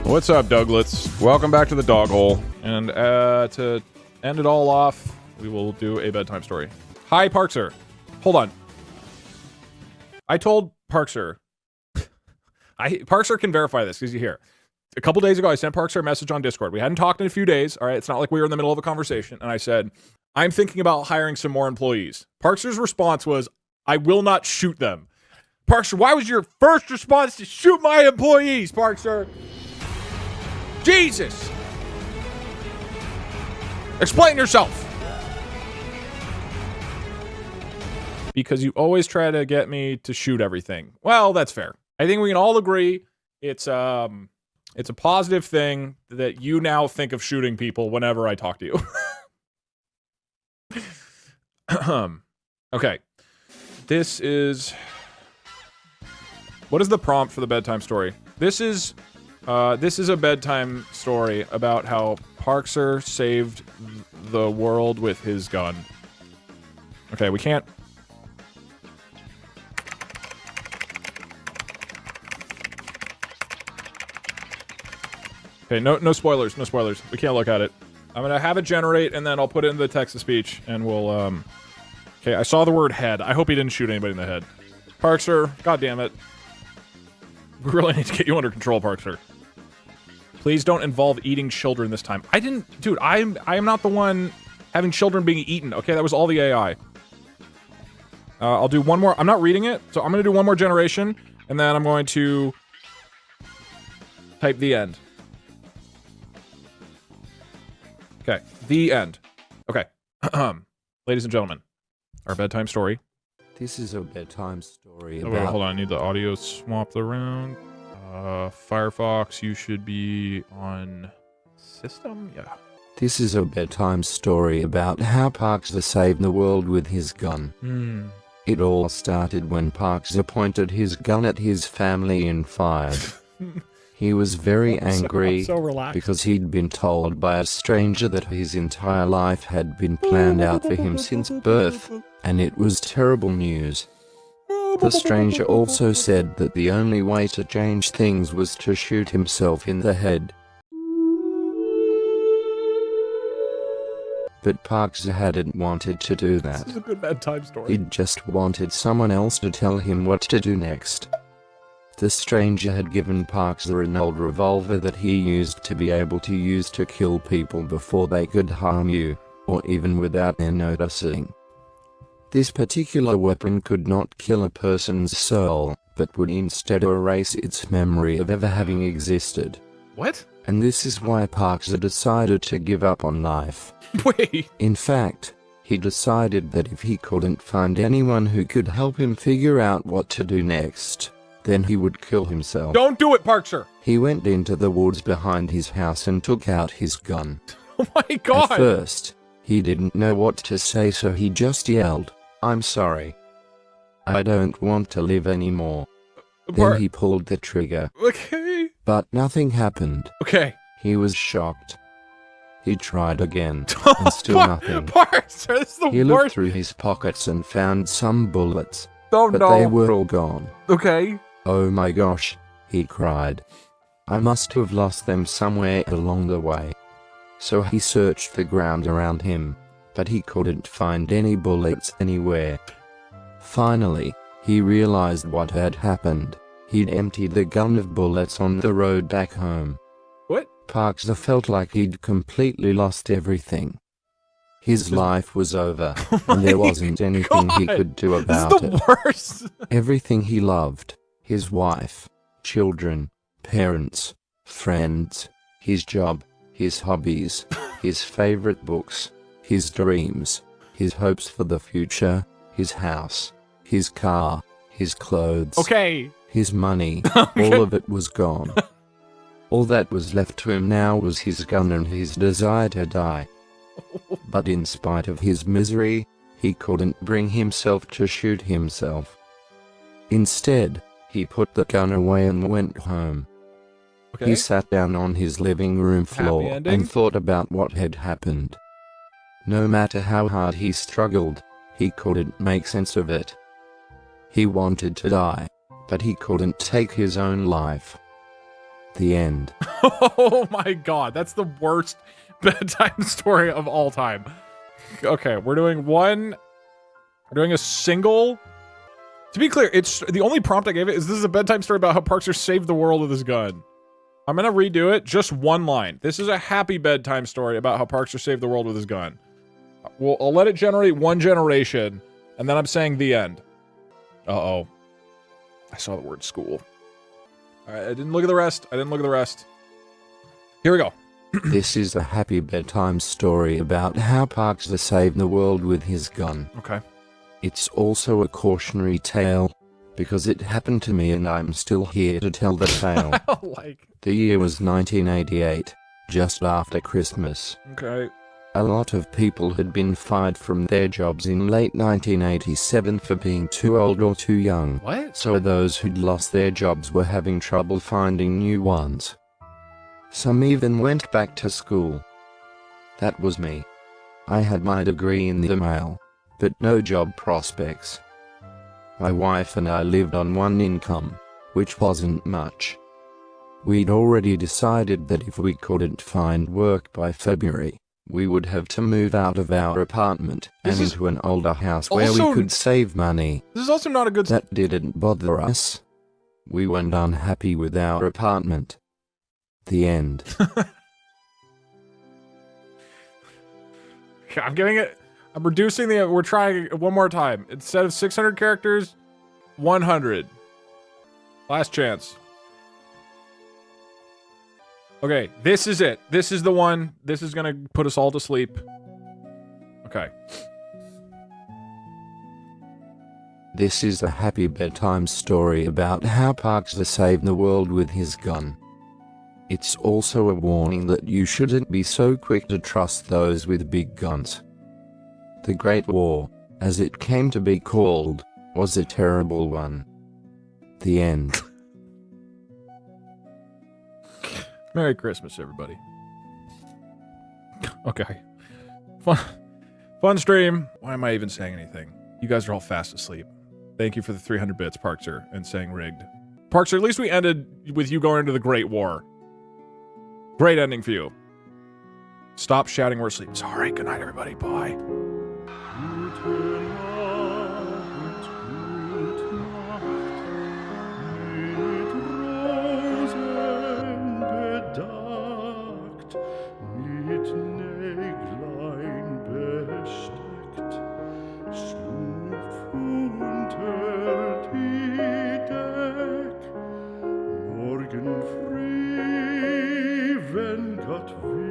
What's up, Douglets? Welcome back to the dog hole. And to end it all off, we will do a bedtime story. Hi, Parkser. Hold on. I told Parkser. Parkser can verify this because you hear. A couple days ago, I sent Parkser a message on Discord. We hadn't talked in a few days. All right, it's not like we were in the middle of a conversation. And I said, I'm thinking about hiring some more employees. Parkser's response was, I will not shoot them. Parkser, why was your first response to shoot my employees, Parkser? Jesus! Explain yourself! Because you always try to get me to shoot everything. Well, that's fair. I think we can all agree it's a positive thing that you now think of shooting people whenever I talk to you. Okay. This is... What is the prompt for the bedtime story? This is a bedtime story about how Parkser saved the world with his gun. Okay, we can't... Okay, no spoilers, no spoilers. We can't look at it. I'm gonna have it generate, and then I'll put it into the text-to-speech, and we'll, Okay, I saw the word head. I hope he didn't shoot anybody in the head. Parkser, goddammit. We really need to get you under control, Parkser. Please don't involve eating children this time. I didn't... Dude, I am not the one having children being eaten, okay? That was all the AI. I'll do one more... I'm not reading it, so I'm gonna do one more generation, and then I'm going to... type the end. Okay, the end. Okay. Ladies and gentlemen, our bedtime story. This is a bedtime story about... Oh, wait, hold on, I need the audio swapped around. Firefox, you should be on system? Yeah. This is a bedtime story about how Parkser saved the world with his gun. It all started when Parkser pointed his gun at his family and fired. He was very angry because he'd been told by a stranger that his entire life had been planned out for him since birth, and it was terrible news. The stranger also said that the only way to change things was to shoot himself in the head. But Parkser hadn't wanted to do that. This is a good bedtime story. He'd just wanted someone else to tell him what to do next. The stranger had given Parkser an old revolver that he used to be able to use to kill people before they could harm you, or even without their noticing. This particular weapon could not kill a person's soul, but would instead erase its memory of ever having existed. What? And this is why Parkser decided to give up on life. Wait. In fact, he decided that if he couldn't find anyone who could help him figure out what to do next, then he would kill himself. Don't do it, Parkser! He went into the woods behind his house and took out his gun. Oh my god! At first, he didn't know what to say, so he just yelled, "I'm sorry. I don't want to live anymore." Then he pulled the trigger. Okay. But nothing happened. Okay. He was shocked. He tried again, and still nothing. Parkser, this is the worst! He looked through his pockets and found some bullets, Oh but no. they were all gone. Okay. Oh my gosh, he cried. I must have lost them somewhere along the way. So he searched the ground around him, but he couldn't find any bullets anywhere. Finally, he realized what had happened. He'd emptied the gun of bullets on the road back home. What? Parkser felt like he'd completely lost everything. His life was over, and there wasn't anything he could do about it. This is the worst! Everything he loved, his wife, children, parents, friends, his job, his hobbies, his favorite books, his dreams, his hopes for the future, his house, his car, his clothes, Okay. his money, all of it was gone. All that was left to him now was his gun and his desire to die. But in spite of his misery, he couldn't bring himself to shoot himself. Instead, he put the gun away and went home. Okay. He sat down on his living room floor and thought about what had happened. No matter how hard he struggled, he couldn't make sense of it. He wanted to die, but he couldn't take his own life. The end. Oh my god, that's the worst bedtime story of all time. Okay, we're doing a single. To be clear, it's the only prompt I gave it is this is a bedtime story about how Parkser saved the world with his gun. I'm gonna redo it, just one line. This is a happy bedtime story about how Parkser saved the world with his gun. I'll let it generate one generation, and then I'm saying the end. Uh-oh. I saw the word school. Alright, I didn't look at the rest. Here we go. This is a happy bedtime story about how Parkser saved the world with his gun. Okay. It's also a cautionary tale, because it happened to me and I'm still here to tell the tale. The year was 1988, just after Christmas. Okay. A lot of people had been fired from their jobs in late 1987 for being too old or too young. What? So those who'd lost their jobs were having trouble finding new ones. Some even went back to school. That was me. I had my degree in the mail, but no job prospects. My wife and I lived on one income, which wasn't much. We'd already decided that if we couldn't find work by February, we would have to move out of our apartment and into an older house where we could save money. This is also not a good... That didn't bother us. We weren't unhappy with our apartment. The end. I'm giving it... I'm reducing the... We're trying one more time. Instead of 600 characters, 100. Last chance. Okay, this is it. This is the one. This is gonna put us all to sleep. Okay. This is a happy bedtime story about how Parkser saved the world with his gun. It's also a warning that you shouldn't be so quick to trust those with big guns. The Great War, as it came to be called, was a terrible one. The end. Merry Christmas, everybody. Okay. Fun stream. Why am I even saying anything? You guys are all fast asleep. Thank you for the 300 bits, Parkser, and saying rigged. Parkser, at least we ended with you going into the Great War. Great ending for you. Stop shouting, we're asleep. Sorry, good night, everybody. Bye. Morgen früh, wenn Gott will.